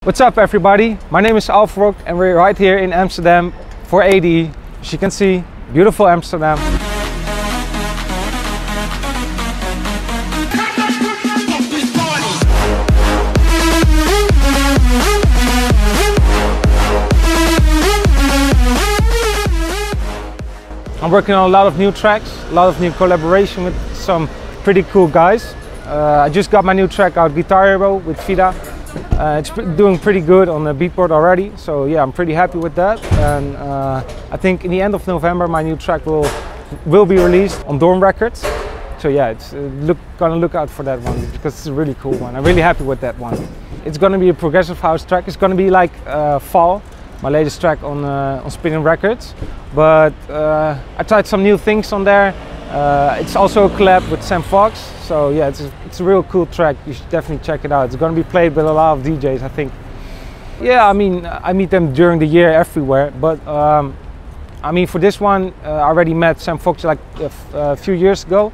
What's up everybody? My name is Alpharock and we're right here in Amsterdam for a.k.a. As you can see, beautiful Amsterdam. I'm working on a lot of new tracks, a lot of new collaboration with some pretty cool guys. I just got my new track out, Guitar Hero, with Vida. It's doing pretty good on the beatboard already, so yeah, I'm pretty happy with that. And I think in the end of November my new track will be released on Dorm Records. So yeah, it's gonna look out for that one because it's a really cool one. I'm really happy with that one. It's gonna be a progressive house track. It's gonna be like FAWL, my latest track on Spinning Records. But I tried some new things on there. It's also a collab with Sam Fox, so yeah, it's a real cool track. You should definitely check it out. It's going to be played with a lot of DJs, I think. Yeah, I mean, I meet them during the year everywhere, but I mean, for this one, I already met Sam Fox like a few years ago,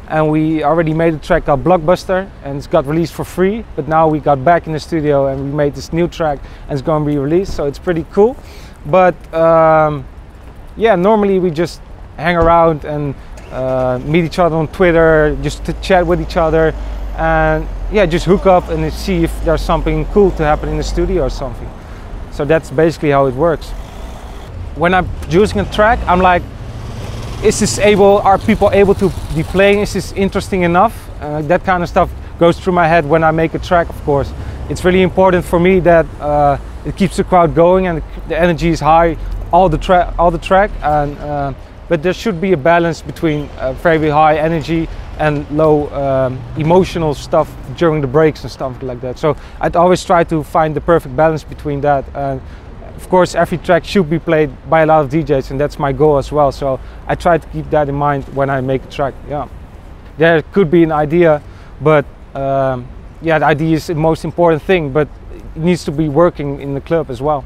and we already made a track called Blockbuster, and it's got released for free. But now we got back in the studio and we made this new track, and it's going to be released, so it's pretty cool. But yeah, normally we just hang around and meet each other on Twitter, just to chat with each other, and yeah, just hook up and see if there's something cool to happen in the studio or something. So that's basically how it works. When I'm producing a track, I'm like, are people able to be playing? Is this interesting enough? That kind of stuff goes through my head when I make a track, of course. It's really important for me that it keeps the crowd going and the energy is high all the track, and but there should be a balance between very high energy and low emotional stuff during the breaks and stuff like that. So I'd always try to find the perfect balance between that. And of course, every track should be played by a lot of DJs, and that's my goal as well. So I try to keep that in mind when I make a track. Yeah, there could be an idea, but yeah, the idea is the most important thing, but it needs to be working in the club as well.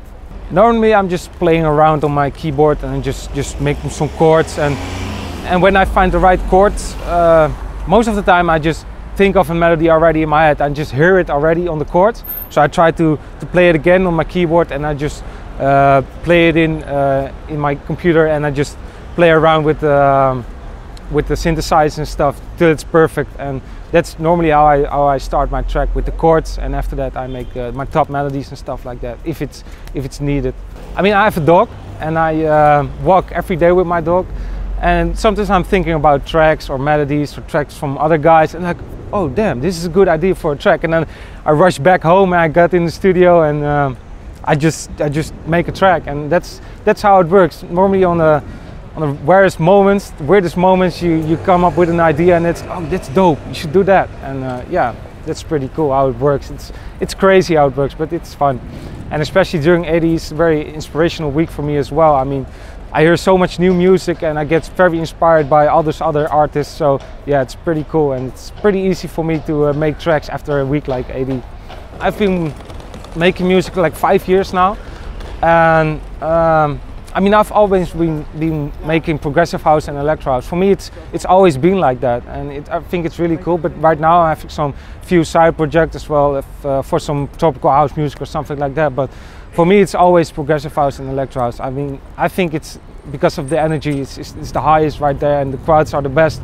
Normally I'm just playing around on my keyboard and just making some chords, and when I find the right chords, most of the time I just think of a melody already in my head. I just hear it already on the chords, so I try to play it again on my keyboard, and I just play it in my computer, and I just play around with the synthesizer and stuff till it's perfect. And that's normally how I start my track, with the chords, and after that I make my top melodies and stuff like that, if it's needed. I mean, I have a dog, and I walk every day with my dog, and sometimes I'm thinking about tracks or melodies or tracks from other guys, and like, oh damn, this is a good idea for a track, and then I rush back home and I got in the studio, and I just make a track, and that's how it works. Normally on the weirdest moments, you come up with an idea, and that's dope, you should do that. And yeah, that's pretty cool how it works. It's crazy how it works, but it's fun. And especially during a.k.a. it's a very inspirational week for me as well. I mean, I hear so much new music and I get very inspired by all those other artists. So yeah, it's pretty cool, and it's pretty easy for me to make tracks after a week like a.k.a. I've been making music like 5 years now, and I mean, I've always been making progressive house and electro house. For me, it's always been like that, and I think it's really cool. But right now, I have some few side projects as well, for some tropical house music or something like that. But for me, it's always progressive house and electro house. I mean, I think it's because of the energy. It's the highest right there, and the crowds are the best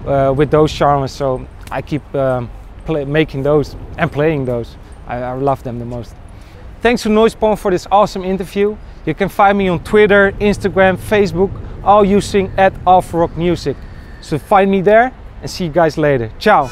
with those genres. So I keep making those and playing those. I love them the most. Thanks to NoisePorn for this awesome interview. You can find me on Twitter, Instagram, Facebook, all using @Alpharock Music. So find me there, and see you guys later. Ciao!